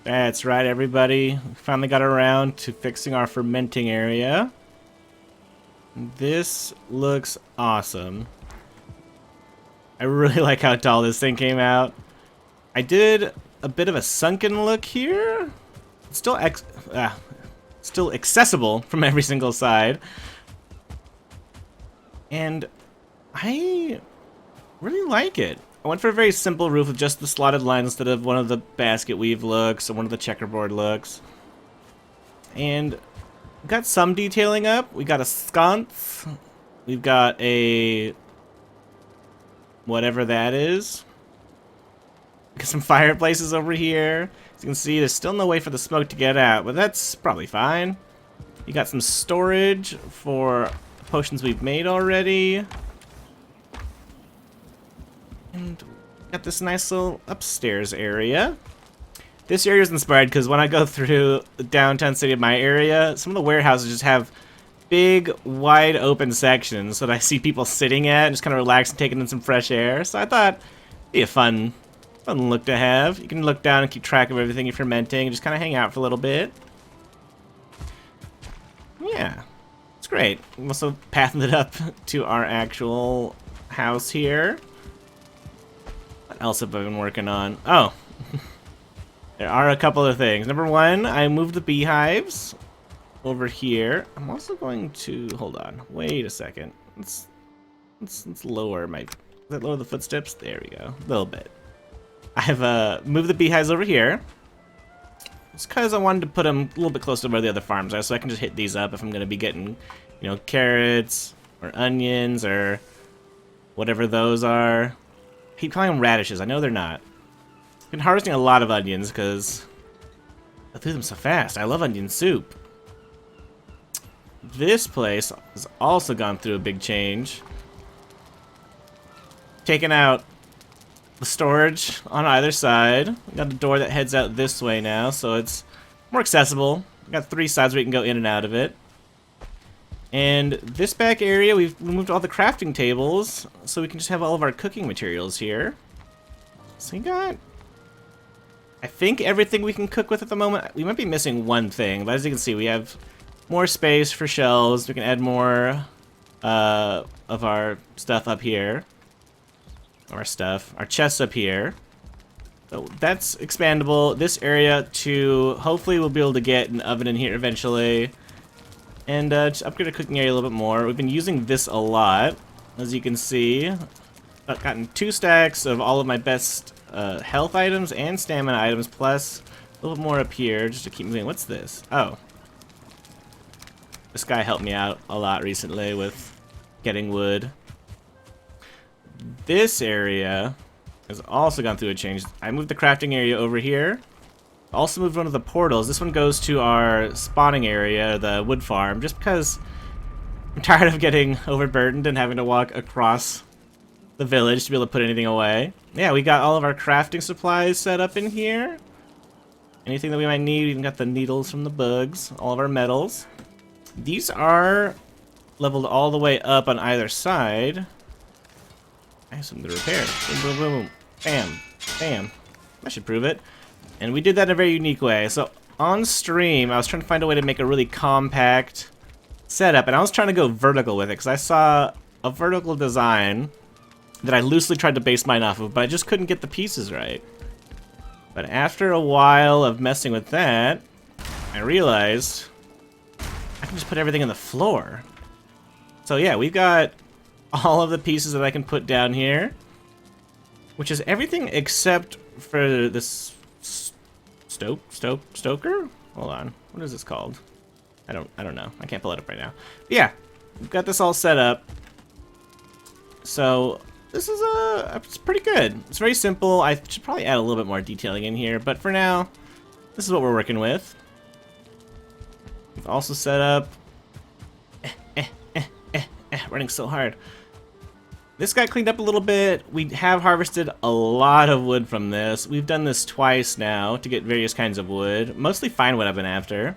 That's right, everybody. We finally got around to fixing our fermenting area. This looks awesome. I really like how tall this thing came out. I did a bit of a sunken look here. It's still accessible from every single side. And I really like it. I went for a very simple roof with just the slotted line instead of one of the basket weave looks or one of the checkerboard looks. And got some detailing up. We got a sconce. We've got a whatever that is. Got some fireplaces over here. As you can see, there's still no way for the smoke to get out, but that's probably fine. You got some storage for potions we've made already. And got this nice little upstairs area. This area is inspired because when I go through the downtown city of my area, some of the warehouses just have big, wide open sections that I see people sitting at and just kind of relaxing, taking in some fresh air. So I thought it'd be a fun look to have. You can look down and keep track of everything you're fermenting and just kind of hang out for a little bit. Yeah, it's great. I'm also pathing it up to our actual house here. What else have I been working on? Oh, there are a couple of things. Number one, I moved the beehives over here. I'm also going to, hold on, wait a second. Let's lower my, does that lower the footsteps? There we go, a little bit. I've moved the beehives over here. It's because I wanted to put them a little bit closer to where the other farms are, so I can just hit these up if I'm going to be getting, you know, carrots or onions or whatever those are. Keep calling them radishes. I know they're not. I've been harvesting a lot of onions because I threw them so fast. I love onion soup. This place has also gone through a big change. Taking out the storage on either side. We got a door that heads out this way now, so it's more accessible. We got 3 sides where you can go in and out of it. And this back area, we've removed all the crafting tables, so we can just have all of our cooking materials here. So we got, I think, everything we can cook with at the moment. We might be missing one thing, but as you can see, we have more space for shelves. We can add more of our stuff up here. Our chests up here. So that's expandable. This area to, hopefully we'll be able to get an oven in here eventually. And just upgrade our cooking area a little bit more. We've been using this a lot, as you can see. I've gotten 2 stacks of all of my best health items and stamina items, plus a little bit more up here just to keep moving. What's this? Oh. This guy helped me out a lot recently with getting wood. This area has also gone through a change. I moved the crafting area over here. Also moved one of the portals. This one goes to our spawning area, the wood farm, just because I'm tired of getting overburdened and having to walk across the village to be able to put anything away. Yeah, we got all of our crafting supplies set up in here. Anything that we might need, we even got the needles from the bugs, all of our metals. These are leveled all the way up on either side. I have something to repair. Boom, boom, boom, boom. Bam, bam. That should prove it. And we did that in a very unique way. So on stream, I was trying to find a way to make a really compact setup, and I was trying to go vertical with it because I saw a vertical design that I loosely tried to base mine off of, but I just couldn't get the pieces right. But after a while of messing with that, I realized I can just put everything on the floor. So yeah, we've got all of the pieces that I can put down here, which is everything except for this stoker? Hold on. What is this called? I don't know. I can't pull it up right now. But yeah, we've got this all set up. So this is it's pretty good. It's very simple. I should probably add a little bit more detailing in here, but for now, this is what we're working with. We've also set up running so hard. This got cleaned up a little bit. We have harvested a lot of wood from this. We've done this twice now to get various kinds of wood. Mostly fine wood I've been after.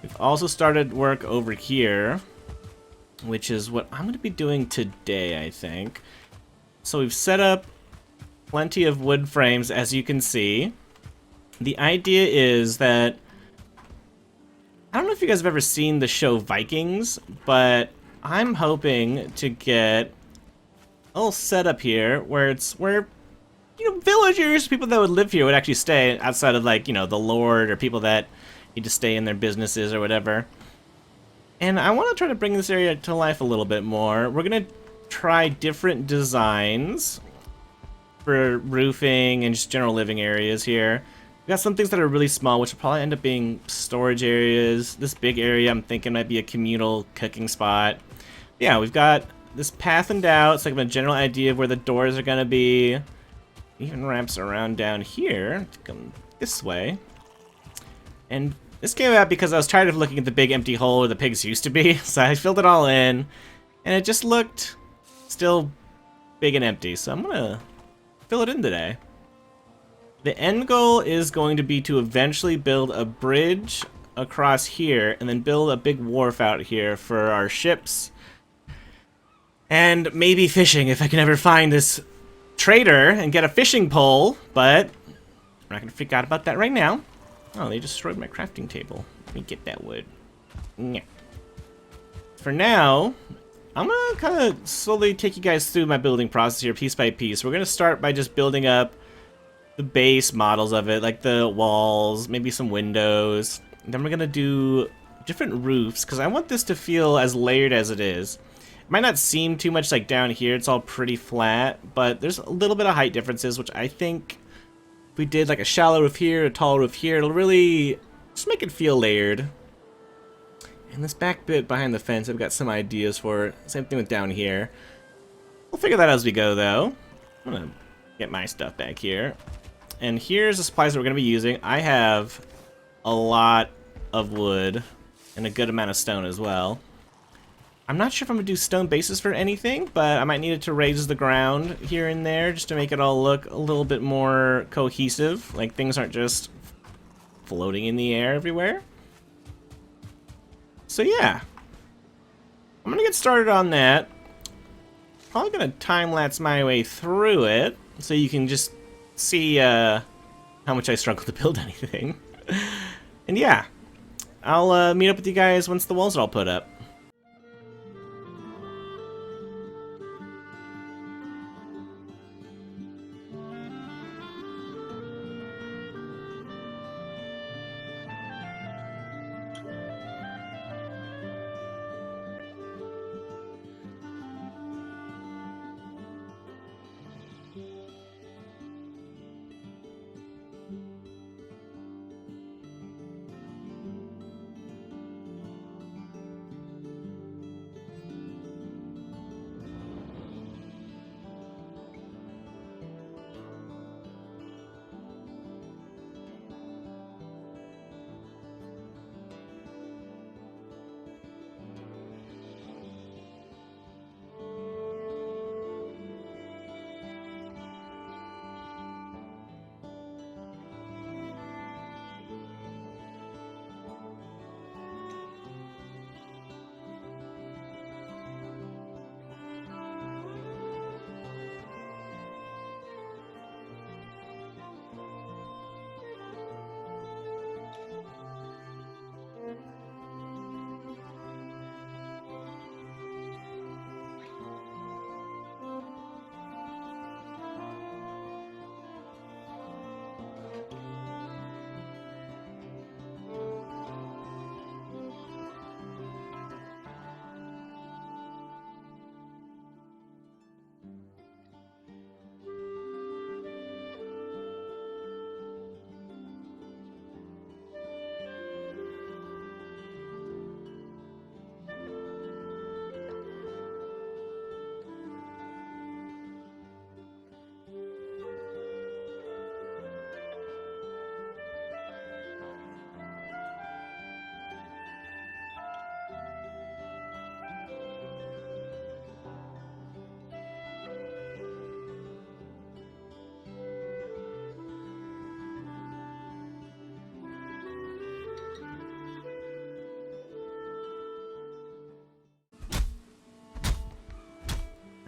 We've also started work over here, which is what I'm going to be doing today, I think. So we've set up plenty of wood frames, as you can see. The idea is that I don't know if you guys have ever seen the show Vikings, but I'm hoping to get a little setup here where villagers, people that would live here would actually stay outside of like, the lord or people that need to stay in their businesses or whatever. And I want to try to bring this area to life a little bit more. We're going to try different designs for roofing and just general living areas here. We got some things that are really small, which will probably end up being storage areas. This big area I'm thinking might be a communal cooking spot. Yeah, we've got this pathened out. It's like a general idea of where the doors are going to be. Even wraps around down here to come this way. And this came out because I was tired of looking at the big empty hole where the pigs used to be. So I filled it all in. And it just looked still big and empty. So I'm going to fill it in today. The end goal is going to be to eventually build a bridge across here and then build a big wharf out here for our ships. And maybe fishing if I can ever find this trader and get a fishing pole, but I'm not going to freak out about that right now. Oh, they destroyed my crafting table. Let me get that wood. Yeah. For now, I'm going to kind of slowly take you guys through my building process here piece by piece. We're going to start by just building up the base models of it, like the walls, maybe some windows. And then we're going to do different roofs, because I want this to feel as layered as it is. It might not seem too much like down here, it's all pretty flat, but there's a little bit of height differences, which I think if we did like a shallow roof here, a tall roof here, it'll really just make it feel layered. And this back bit behind the fence, I've got some ideas for it. Same thing with down here. We'll figure that out as we go, though. I'm going to get my stuff back here. And here's the supplies that we're going to be using. I have a lot of wood and a good amount of stone as well. I'm not sure if I'm going to do stone bases for anything, but I might need it to raise the ground here and there just to make it all look a little bit more cohesive. Like things aren't just floating in the air everywhere. So yeah, I'm going to get started on that. Probably going to time-lapse my way through it so you can just see how much I struggle to build anything. And yeah, I'll meet up with you guys once the walls are all put up.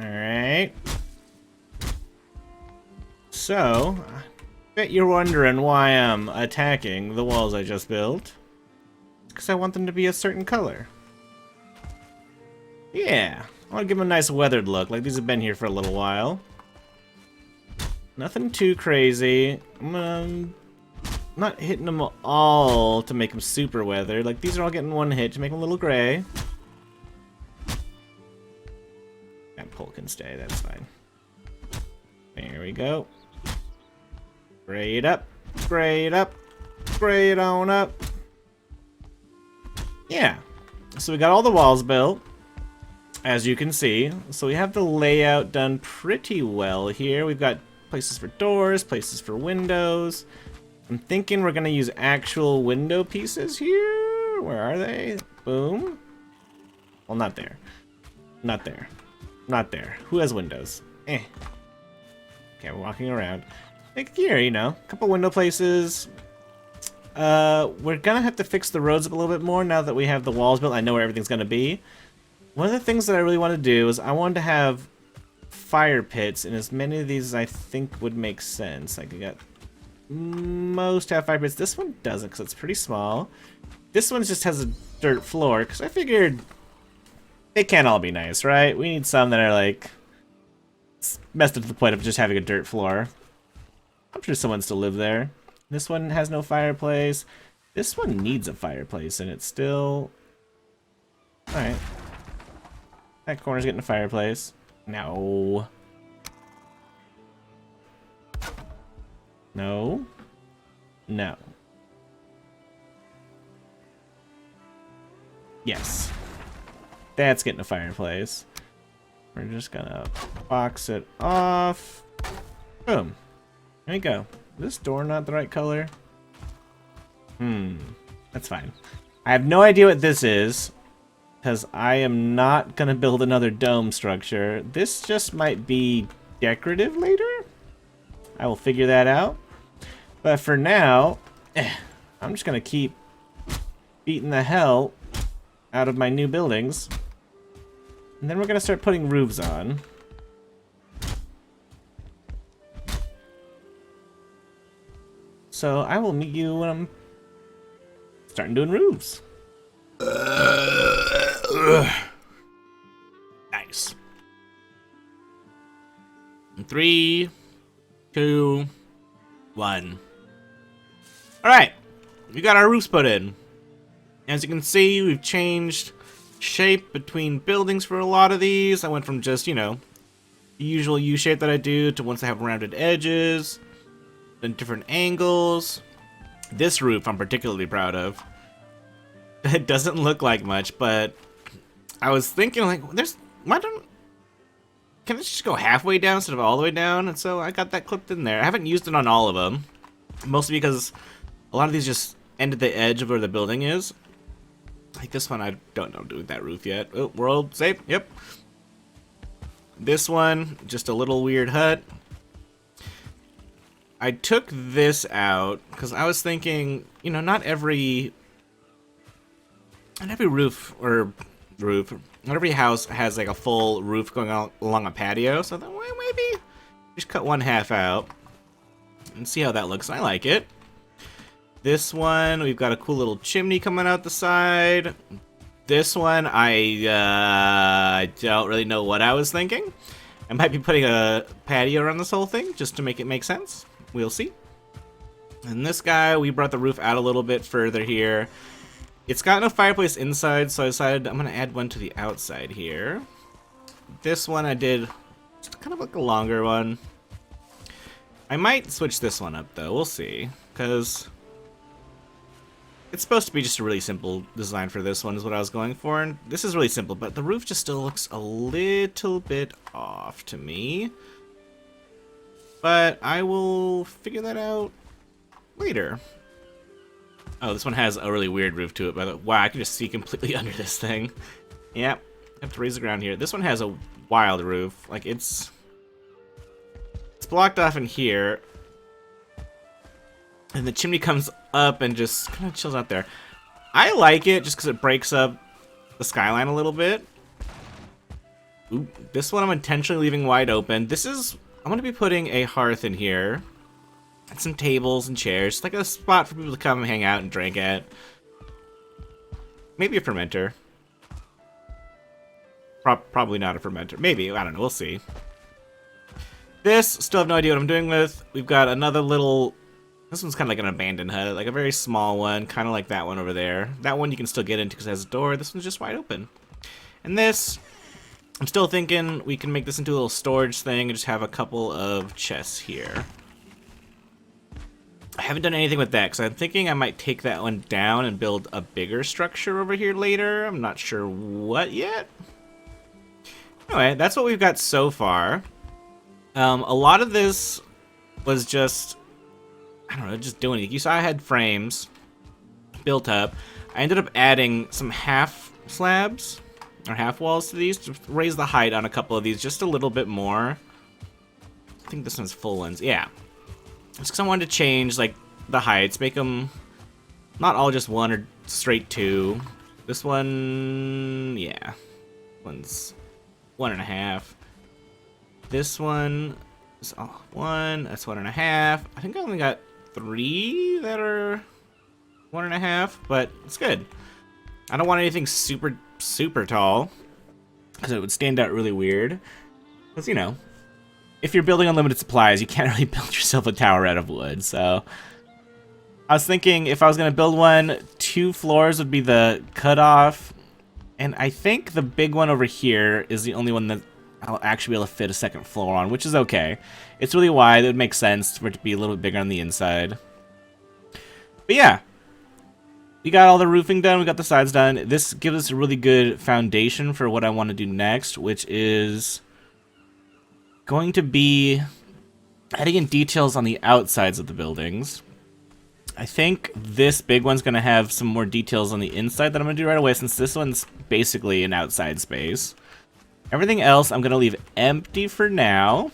Alright. So, Bet you're wondering why I'm attacking the walls I just built. It's because I want them to be a certain color. Yeah, I want to give them a nice weathered look, like these have been here for a little while. Nothing too crazy. I'm not hitting them all to make them super weathered. Like, these are all getting one hit to make them a little gray. That pole can stay, that's fine. There we go. Gray it up, gray it up, gray it on up. Yeah, so we got all the walls built, as you can see. So we have the layout done pretty well here. We've got places for doors, places for windows. I'm thinking we're gonna use actual window pieces here. Where are they? Boom. Well, not there. Not there. Not there. Who has windows? Eh. Okay, we're walking around. Like here, you know, a couple window places. We're gonna have to fix the roads up a little bit more now that we have the walls built. I know where everything's gonna be. One of the things that I really want to do is I wanted to have fire pits, and as many of these as I think would make sense. Like, I got most have fire pits. This one doesn't because it's pretty small. This one just has a dirt floor because I figured they can't all be nice, right? We need some that are like messed up to the point of just having a dirt floor. I'm sure someone still live there. This one has no fireplace. This one needs a fireplace, and it's still... Alright. That corner's getting a fireplace. No. No. No. Yes. That's getting a fireplace. We're just gonna box it off. Boom. There you go. Is this door not the right color? That's fine. I have no idea what this is, because I am not gonna build another dome structure. This just might be decorative later? I will figure that out. But for now, I'm just gonna keep beating the hell out of my new buildings. And then we're gonna start putting roofs on. So I will meet you when I'm starting doing roofs. Nice. 3, 2, 1. Alright, we got our roofs put in. As you can see, we've changed shape between buildings for a lot of these. I went from just, you know, the usual U shape that I do to ones that have rounded edges, then different angles. This roof I'm particularly proud of. It doesn't look like much, but I was thinking, like, can it just go halfway down instead of all the way down? And so I got that clipped in there. I haven't used it on all of them, mostly because a lot of these just end at the edge of where the building is. Like this one, I don't know doing that roof yet. Oh, world safe. Yep. This one, just a little weird hut. I took this out because I was thinking, you know, not every house has like a full roof going out along a patio. So I thought, well, maybe just cut one half out and see how that looks. I like it. This one, we've got a cool little chimney coming out the side. This one, I don't really know what I was thinking. I might be putting a patio around this whole thing just to make it make sense. We'll see. And this guy, we brought the roof out a little bit further here. It's got no fireplace inside, so I decided I'm going to add one to the outside here. This one I did just kind of like a longer one. I might switch this one up, though. We'll see. Because it's supposed to be just a really simple design for this one is what I was going for. And this is really simple, but the roof just still looks a little bit off to me. But I will figure that out later. Oh, this one has a really weird roof to it, by the way. Wow, I can just see completely under this thing. Yep, I have to raise the ground here. This one has a wild roof. Like, it's blocked off in here. And the chimney comes up and just kind of chills out there. I like it just because it breaks up the skyline a little bit. Ooh, this one I'm intentionally leaving wide open. This is... I'm going to be putting a hearth in here. And some tables and chairs. Like a spot for people to come and hang out and drink at. Maybe a fermenter. Probably not a fermenter. Maybe, I don't know, we'll see. This, still have no idea what I'm doing with. We've got another little... This one's kind of like an abandoned hut, like a very small one, kind of like that one over there. That one you can still get into because it has a door. This one's just wide open. And this, I'm still thinking we can make this into a little storage thing and just have a couple of chests here. I haven't done anything with that because I'm thinking I might take that one down and build a bigger structure over here later. I'm not sure what yet. Anyway, that's what we've got so far. A lot of this was just, I don't know, just doing it. You saw I had frames built up. I ended up adding some half slabs or half walls to these to raise the height on a couple of these just a little bit more. I think this one's full ones. Yeah. Just because I wanted to change like the heights, make them not all just one or straight two. This one, yeah, one's 1.5. This one is one. That's 1.5. I think I only got 3 that are 1.5, but it's good. I don't want anything super tall because it would stand out really weird. Because, you know, if you're building unlimited supplies, you can't really build yourself a tower out of wood. So I was thinking if I was going to build one, 2 floors would be the cutoff. And I think the big one over here is the only one that I'll actually be able to fit a second floor on, which is okay. It's really wide. It would make sense for it to be a little bit bigger on the inside. But yeah, we got all the roofing done. We got the sides done. This gives us a really good foundation for what I want to do next, which is going to be adding in details on the outsides of the buildings. I think this big one's going to have some more details on the inside that I'm going to do right away, since this one's basically an outside space. Everything else I'm going to leave empty for now.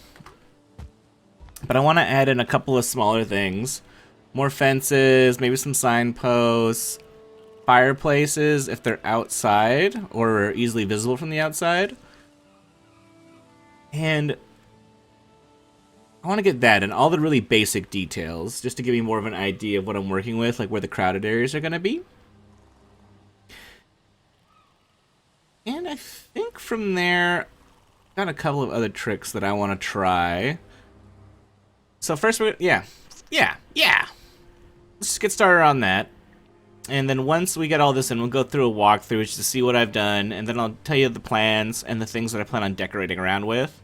But I want to add in a couple of smaller things. More fences, maybe some signposts, fireplaces if they're outside or easily visible from the outside. And I want to get that and all the really basic details just to give me more of an idea of what I'm working with, like where the crowded areas are going to be. And I think from there, got a couple of other tricks that I want to try. So first, yeah. Let's just get started on that. And then once we get all this in, we'll go through a walkthrough just to see what I've done. And then I'll tell you the plans and the things that I plan on decorating around with.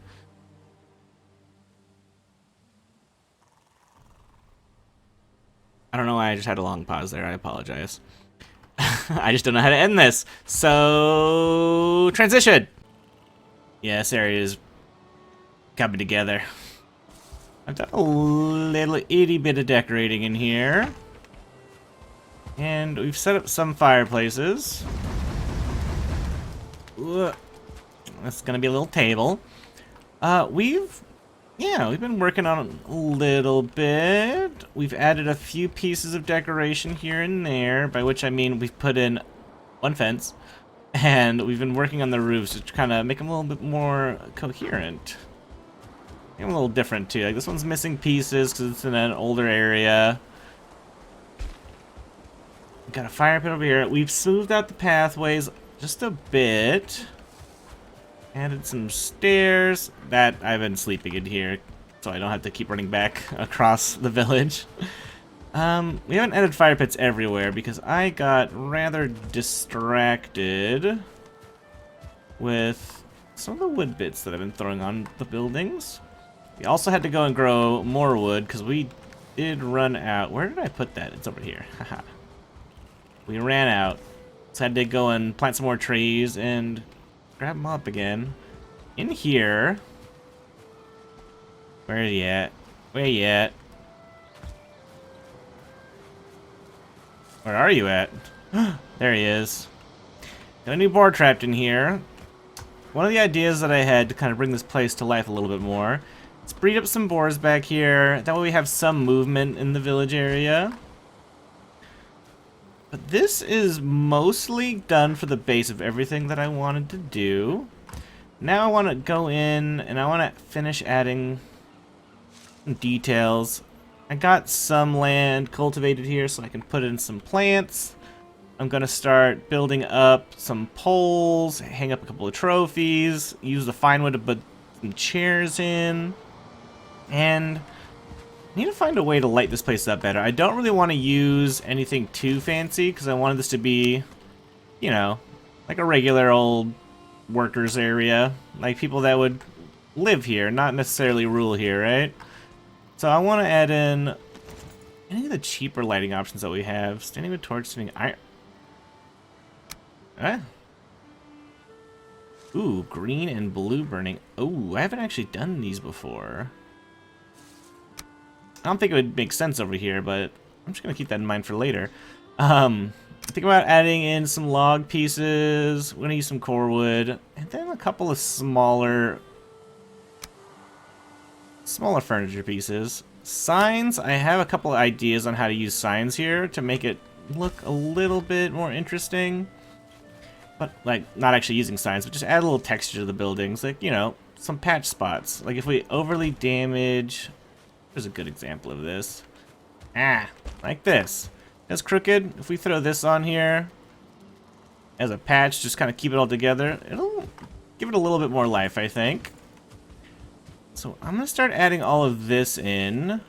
I don't know why I just had a long pause there. I apologize. I just don't know how to end this. So, transition. Yeah, this area is coming together. I've done a little itty bit of decorating in here. And we've set up some fireplaces. Ooh, that's gonna be a little table. We've been working on it a little bit. We've added a few pieces of decoration here and there, by which I mean we've put in one fence, and we've been working on the roofs to kind of make them a little bit more coherent. Make them a little different too. Like this one's missing pieces because it's in an older area. We've got a fire pit over here. We've smoothed out the pathways just a bit. Added some stairs. That I've been sleeping in here, so I don't have to keep running back across the village. We haven't added fire pits everywhere because I got rather distracted with some of the wood bits that I've been throwing on the buildings. We also had to go and grow more wood because we did run out. Where did I put that? It's over here. Haha. We ran out, so I had to go and plant some more trees and grab them up again. In here. Where are you at? Where are you at? Where are you at? There he is. Got a new boar trapped in here. One of the ideas that I had to kind of bring this place to life a little bit more. Let's breed up some boars back here. That way we have some movement in the village area. But this is mostly done for the base of everything that I wanted to do. Now I want to go in and I want to finish adding some details. I got some land cultivated here so I can put in some plants. I'm gonna start building up some poles, hang up a couple of trophies, use the fine wood to put some chairs in, and I need to find a way to light this place up better. I don't really want to use anything too fancy because I wanted this to be, you know, like a regular old workers area, like people that would live here, not necessarily rule here, right? So I want to add in any of the cheaper lighting options that we have. Standing with torch, swinging iron. Ooh, green and blue burning. Ooh, I haven't actually done these before. I don't think it would make sense over here, but I'm just gonna keep that in mind for later. Think about adding in some log pieces. We're gonna use some core wood, and then a couple of smaller furniture pieces. Signs, I have a couple of ideas on how to use signs here to make it look a little bit more interesting. But, like, not actually using signs, but just add a little texture to the buildings. Like, you know, some patch spots. Like, if we overly damage... There's a good example of this. Like this. That's crooked. If we throw this on here as a patch, just kind of keep it all together, it'll give it a little bit more life, I think. So I'm going to start adding all of this in.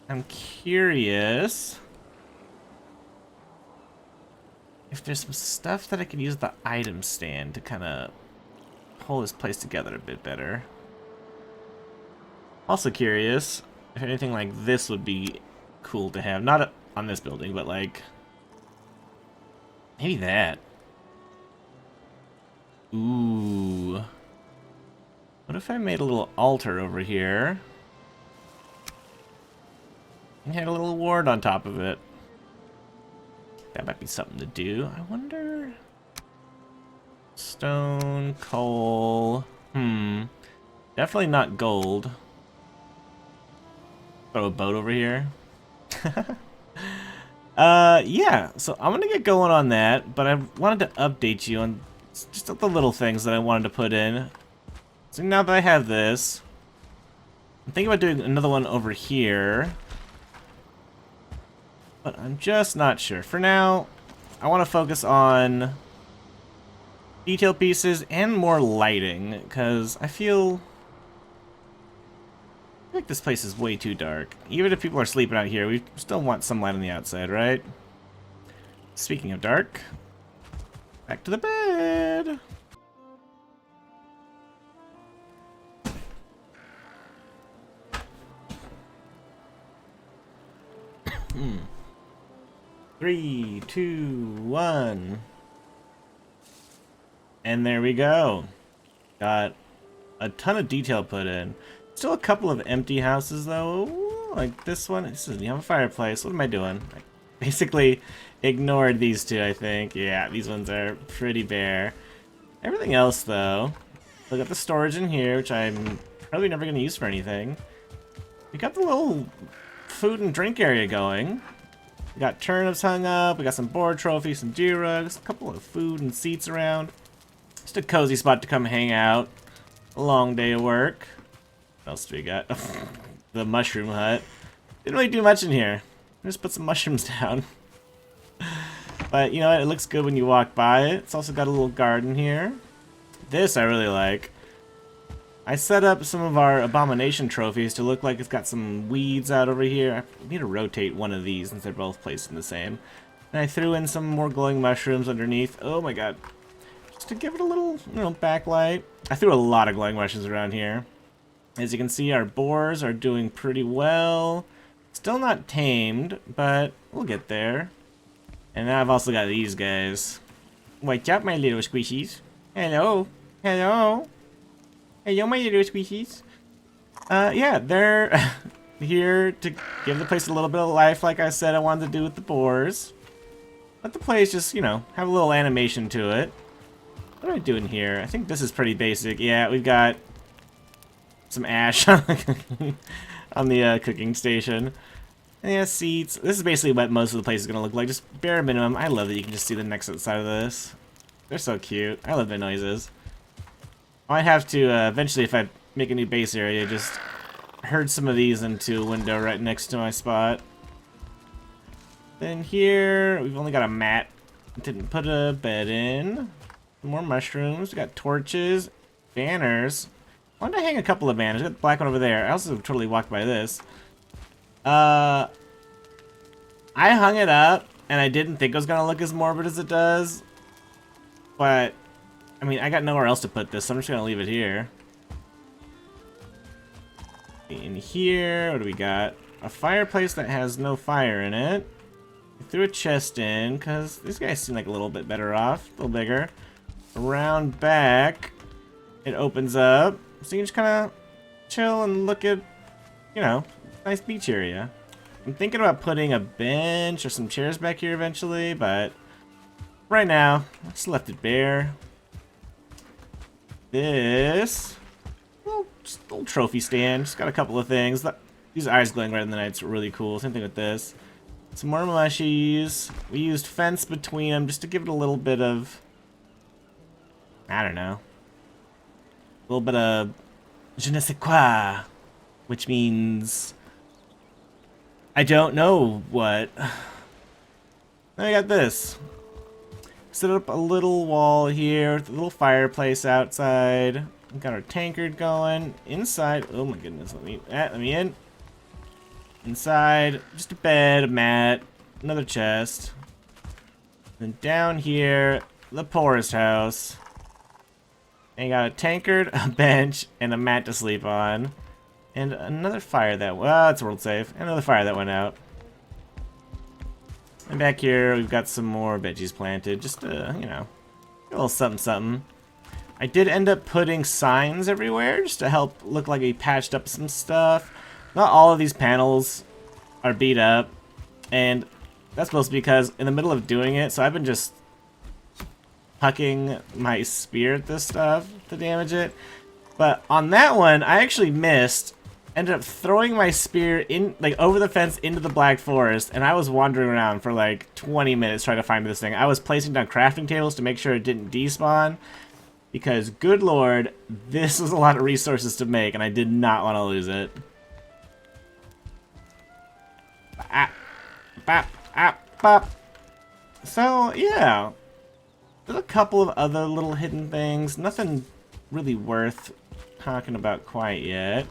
I'm curious if there's some stuff that I can use the item stand to kind of pull this place together a bit better. Also curious if anything like this would be cool to have. Not on this building, but like... maybe that. Ooh. What if I made a little altar over here and had a little ward on top of it? That might be something to do. I wonder... Stone, coal... Definitely not gold. Throw a boat over here. Yeah, so I'm gonna get going on that, but I wanted to update you on just the little things that I wanted to put in. So now that I have this, I'm thinking about doing another one over here, but I'm just not sure. For now, I want to focus on detail pieces and more lighting, because I feel like this place is way too dark. Even if people are sleeping out here, we still want some light on the outside, right? Speaking of dark, back to the bed. 3, 2, 1. And there we go. Got a ton of detail put in. Still a couple of empty houses though. Ooh, like this one. This doesn't have a fireplace. What am I doing? I basically ignored these two, I think. Yeah, these ones are pretty bare. Everything else though. We got the storage in here, which I'm probably never going to use for anything. We got the little food and drink area going. We got turnips hung up. We got some board trophies, some G-rugs, a couple of food and seats around. Just a cozy spot to come hang out. A long day of work. What else do we got? The mushroom hut. Didn't really do much in here. Just put some mushrooms down. But you know what? It looks good when you walk by it. It's also got a little garden here. This I really like. I set up some of our abomination trophies to look like it's got some weeds out over here. I need to rotate one of these since they're both placed in the same. And I threw in some more glowing mushrooms underneath. Oh my god. Just to give it a little, you know, backlight. I threw a lot of glowing mushrooms around here. As you can see, our boars are doing pretty well. Still not tamed, but we'll get there. And now I've also got these guys. What's up, my little squishies? Hello. Hello. Hello, my little squishies. Yeah, they're here to give the place a little bit of life, like I said I wanted to do with the boars. Let the place just, you know, have a little animation to it. What am I doing here? I think this is pretty basic. Yeah, we've got some ash on the cooking station. And yeah, seats. This is basically what most of the place is going to look like. Just bare minimum. I love that you can just see the necks outside of this. They're so cute. I love their noises. I might have to, eventually, if I make a new base area, just herd some of these into a window right next to my spot. Then here, we've only got a mat. Didn't put a bed in. More mushrooms. We got torches, banners. I wanted to hang a couple of banners. I got the black one over there. I also totally walked by this. I hung it up, and I didn't think it was gonna look as morbid as it does. But, I mean, I got nowhere else to put this, so I'm just gonna leave it here. In here, what do we got? A fireplace that has no fire in it. I threw a chest in, because these guys seem like a little bit better off. A little bigger. Around back, it opens up. So you can just kind of chill and look at, you know, nice beach area. I'm thinking about putting a bench or some chairs back here eventually, but right now, I just left it bare. This little trophy stand, just got a couple of things. These eyes glowing red in the night's really cool. Same thing with this. Some more mushies. We used fence between them just to give it a little bit of, I don't know, a little bit of je ne sais quoi, which means I don't know what. Then we got this. Set up a little wall here with a little fireplace outside. We got our tankard going. Inside, oh my goodness, let me in. Inside, just a bed, a mat, another chest. Then down here, the poorest house. And you got a tankard, a bench, and a mat to sleep on. And another fire that, well, it's world safe. Another fire that went out. And back here, we've got some more veggies planted. Just, you know, a little something something. I did end up putting signs everywhere just to help look like we patched up some stuff. Not all of these panels are beat up. And that's mostly because in the middle of doing it, so I've been just hucking my spear at this stuff to damage it. But on that one, I actually missed. Ended up throwing my spear in, like, over the fence into the Black Forest, and I was wandering around for like 20 minutes trying to find this thing. I was placing down crafting tables to make sure it didn't despawn, because good lord, this was a lot of resources to make, and I did not want to lose it. So yeah, there's a couple of other little hidden things. Nothing really worth talking about quite yet.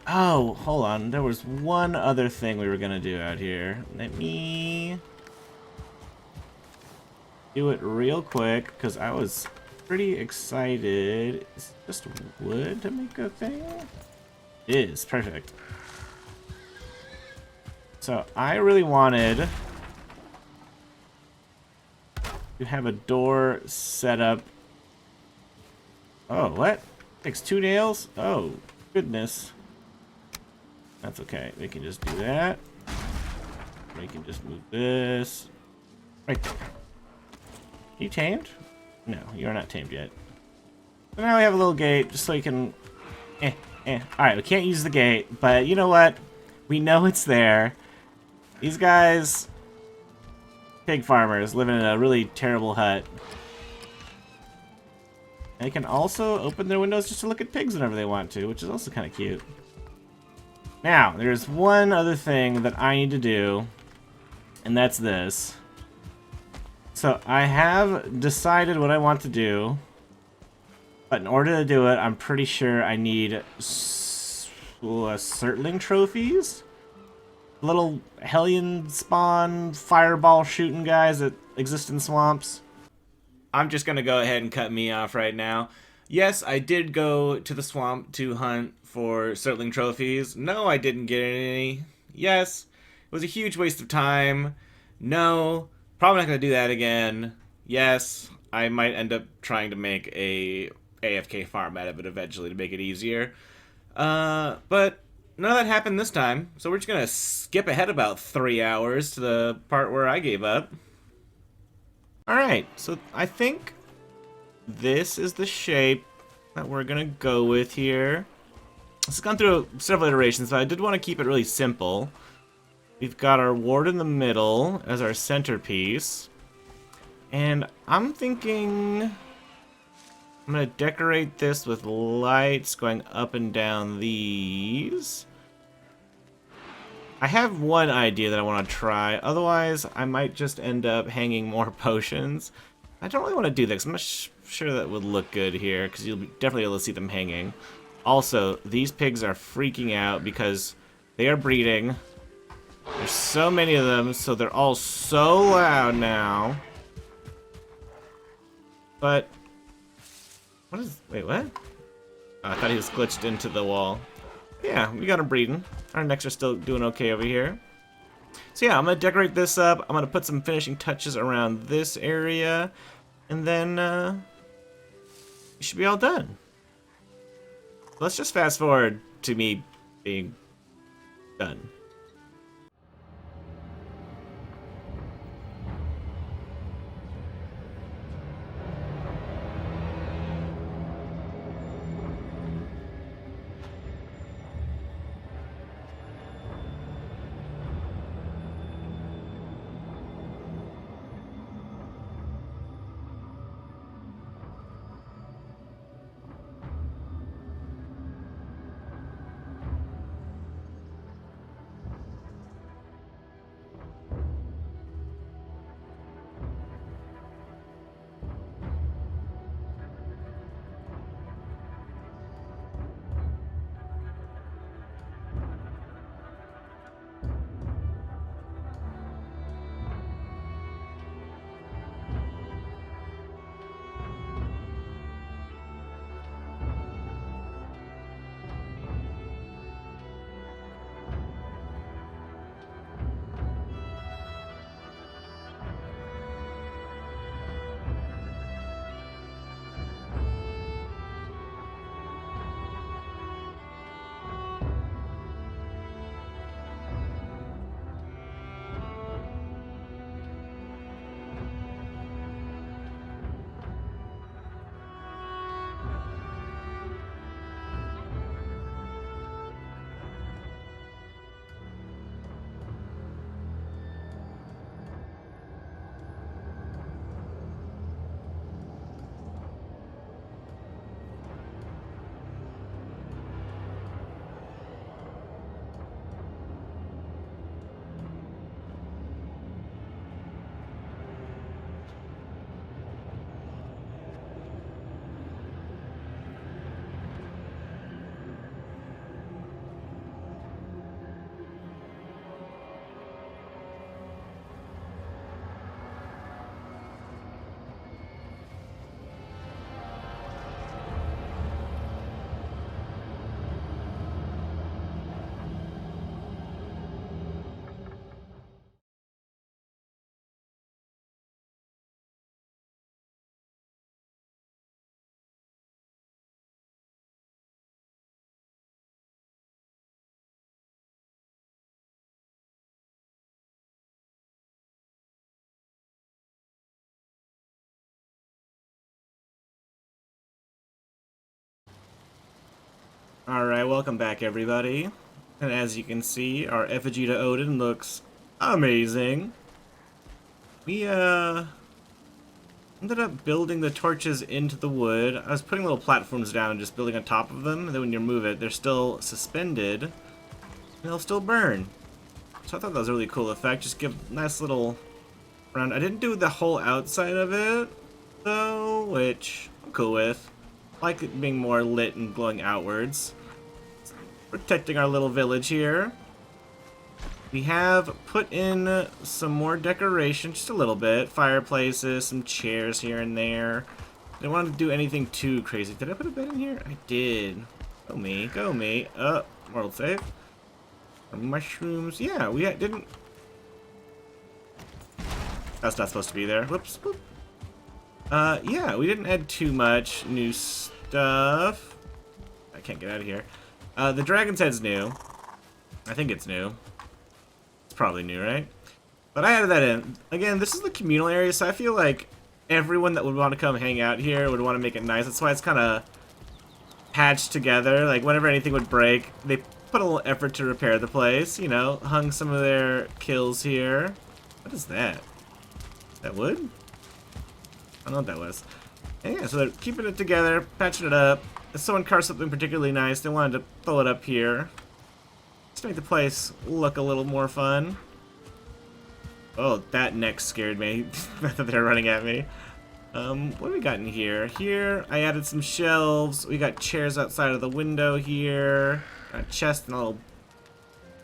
Oh, hold on. There was one other thing we were gonna do out here. Let me do it real quick, because I was pretty excited. Is it just wood to make a thing? It is. Perfect. So, I really wanted to have a door set up. Oh, what? Takes 2 nails? Oh, goodness. That's okay. We can just do that. We can just move this right there. You tamed? No, you're not tamed yet. So now we have a little gate just so you can... Alright, we can't use the gate, but you know what? We know it's there. These guys... Pig farmers living in a really terrible hut. They can also open their windows just to look at pigs whenever they want to, which is also kind of cute. Now, there's one other thing that I need to do, and that's this. So, I have decided what I want to do, but in order to do it, I'm pretty sure I need Surtling trophies? Little Hellion spawn, fireball shooting guys that exist in swamps. I'm just gonna go ahead and cut me off right now. Yes, I did go to the swamp to hunt for Surtling trophies. No, I didn't get any. Yes, it was a huge waste of time. No, probably not going to do that again. Yes, I might end up trying to make a AFK farm out of it eventually to make it easier. But none of that happened this time, so we're just going to skip ahead about 3 hours to the part where I gave up. Alright, so I think this is the shape that we're going to go with here. It's gone through several iterations, but I did want to keep it really simple. We've got our ward in the middle as our centerpiece. And I'm thinking I'm going to decorate this with lights going up and down these. I have one idea that I want to try. Otherwise, I might just end up hanging more potions. I don't really want to do this. I'm not sure that would look good here, because you'll be definitely able to see them hanging. Also, these pigs are freaking out because they are breeding. There's so many of them, so they're all so loud now. But, what is, wait, what? Oh, I thought he was glitched into the wall. Yeah, we got him breeding. Our necks are still doing okay over here. So yeah, I'm going to decorate this up. I'm going to put some finishing touches around this area. And then, we should be all done. Let's just fast forward to me being done. Alright, welcome back everybody. And as you can see, our effigy to Odin looks amazing. We ended up building the torches into the wood. I was putting little platforms down and just building on top of them, and then when you move it, they're still suspended, and they'll still burn. So I thought that was a really cool effect, just give a nice little round. I didn't do the whole outside of it, though, which I'm cool with. I like it being more lit and glowing outwards. Protecting our little village here. We have put in some more decoration, just a little bit. Fireplaces, some chairs here and there. Didn't want to do anything too crazy. Did I put a bed in here? I did. Go me, go me. World save. Mushrooms. Yeah, we didn't... That's not supposed to be there. Whoops. Whoop. Yeah, we didn't add too much new stuff. I can't get out of here. The dragon's head's new. I think it's new. It's probably new, right? But I added that in. Again, this is the communal area, so I feel like everyone that would want to come hang out here would want to make it nice. That's why it's kind of patched together. Like, whenever anything would break, they put a little effort to repair the place, you know? Hung some of their kills here. What is that? Is that wood? I don't know what that was. And yeah, so they're keeping it together, patching it up. If someone carved something particularly nice, they wanted to throw it up here. Just to make the place look a little more fun. Oh, that neck scared me. I thought they were running at me. What do we got in here? Here, I added some shelves. We got chairs outside of the window here. A chest and a little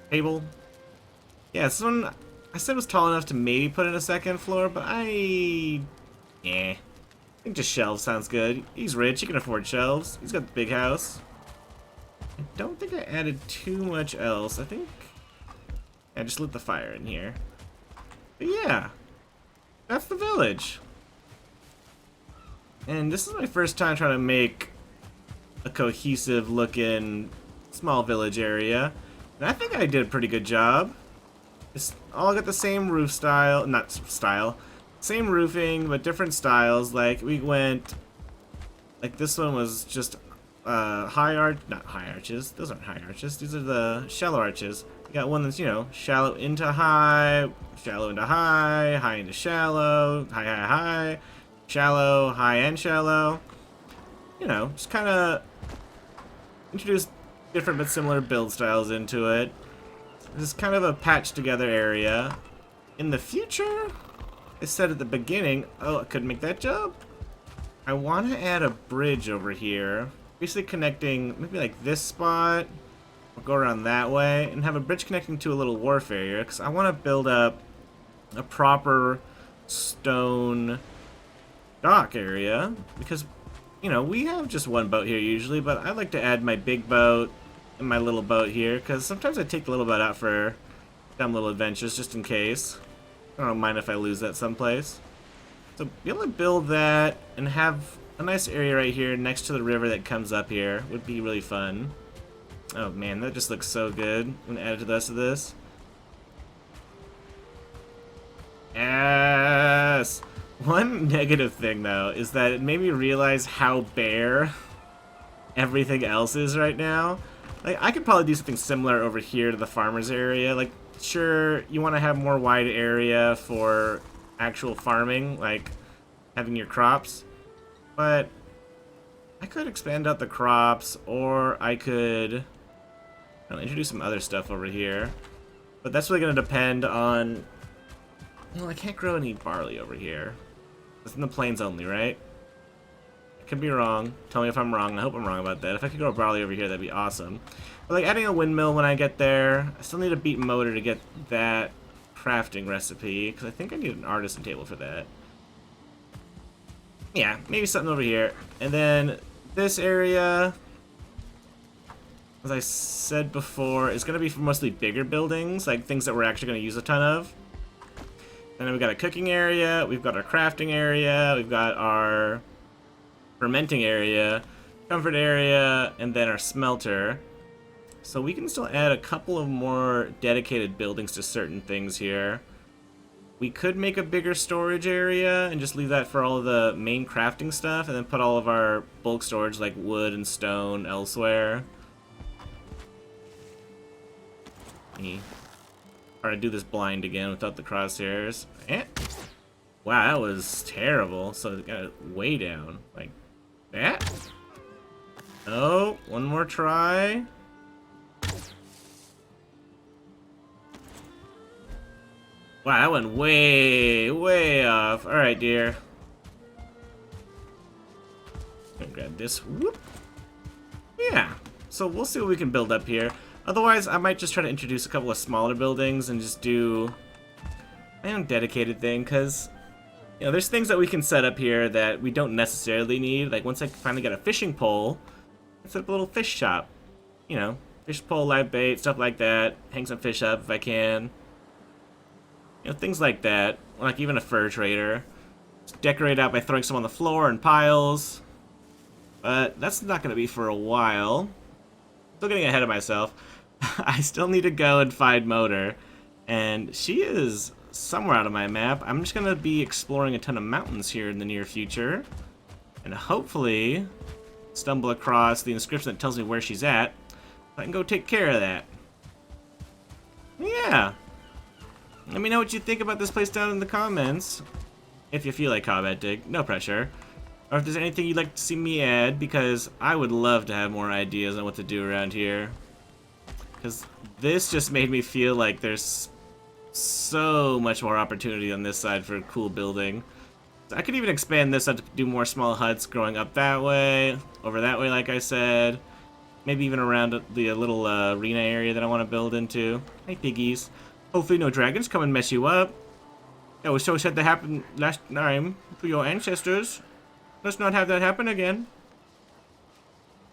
table. Yeah, this one I said was tall enough to maybe put in a second floor, but I think just shelves sounds good. He's rich, he can afford shelves. He's got the big house. I don't think I added too much else. I think I just lit the fire in here. But yeah, that's the village. And this is my first time trying to make a cohesive looking small village area. And I think I did a pretty good job. It's all got the same roof style, not style, same roofing, but different styles. Like we went, like this one was just high arch, not high arches. Those aren't high arches. These are the shallow arches. We got one that's, you know, shallow into high, shallow into high, high into shallow, high, high, high, shallow, high and shallow. You know, just kind of introduce different but similar build styles into it. This is kind of a patched together area. In the future, I said at the beginning, oh, I couldn't make that jump. I want to add a bridge over here, basically connecting maybe like this spot, or go around that way, and have a bridge connecting to a little wharf area, because I want to build up a proper stone dock area, because, you know, we have just one boat here usually, but I like to add my big boat and my little boat here, because sometimes I take the little boat out for dumb little adventures just in case. I don't mind if I lose that someplace. So be able to build that and have a nice area right here next to the river that comes up here would be really fun. Oh man, that just looks so good. I'm gonna add it to the rest of this. Yes! One negative thing though is that it made me realize how bare everything else is right now. Like, I could probably do something similar over here to the farmer's area. Like, sure, you want to have more wide area for actual farming, like having your crops, but I could expand out the crops, or I could introduce some other stuff over here. But that's really going to depend on... Well, I can't grow any barley over here. It's in the plains only, right? I could be wrong. Tell me if I'm wrong. I hope I'm wrong about that. If I could grow barley over here, that'd be awesome. But like adding a windmill when I get there, I still need a beat motor to get that crafting recipe, because I think I need an artisan table for that. Yeah, maybe something over here. And then this area, as I said before, is going to be for mostly bigger buildings, like things that we're actually going to use a ton of. And then we've got a cooking area, we've got our crafting area, we've got our fermenting area, comfort area, and then our smelter. So we can still add a couple of more dedicated buildings to certain things here. We could make a bigger storage area and just leave that for all of the main crafting stuff, and then put all of our bulk storage like wood and stone elsewhere. Try to do this blind again without the crosshairs. Wow, that was terrible. So it got it way down. Like that? Oh, one more try. Wow, that went way, way off. Alright, dear. Gonna grab this. Whoop. Yeah. So we'll see what we can build up here. Otherwise, I might just try to introduce a couple of smaller buildings and just do my own dedicated thing, because, you know, there's things that we can set up here that we don't necessarily need. Like, once I finally get a fishing pole, let's set up a little fish shop. You know, fish pole, live bait, stuff like that. Hang some fish up if I can. You know, things like that. Like even a fur trader. Just decorate out by throwing some on the floor in piles. But that's not going to be for a while. Still getting ahead of myself. I still need to go and find Motor. And she is somewhere out of my map. I'm just going to be exploring a ton of mountains here in the near future. And hopefully stumble across the inscription that tells me where she's at. I can go take care of that. Yeah. Let me know what you think about this place down in the comments. If you feel like commenting. No pressure. Or if there's anything you'd like to see me add, because I would love to have more ideas on what to do around here. Because this just made me feel like there's so much more opportunity on this side for cool building. I could even expand this up to do more small huts growing up that way, over that way like I said. Maybe even around the little arena area that I want to build into. Hey piggies. Hopefully no dragons come and mess you up. That was so sad that happened last time to your ancestors. Let's not have that happen again.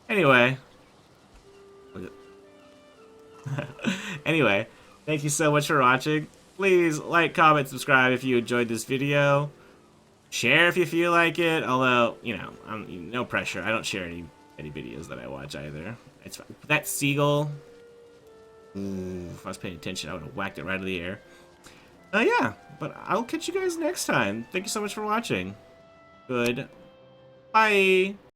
Anyway. Anyway, thank you so much for watching. Please like, comment, subscribe if you enjoyed this video. Share if you feel like it, although, you know, no pressure. I don't share any videos that I watch either. It's fine. That seagull. Ooh, if I was paying attention, I would have whacked it right out of the air. Yeah, but I'll catch you guys next time. Thank you so much for watching. Good. Bye.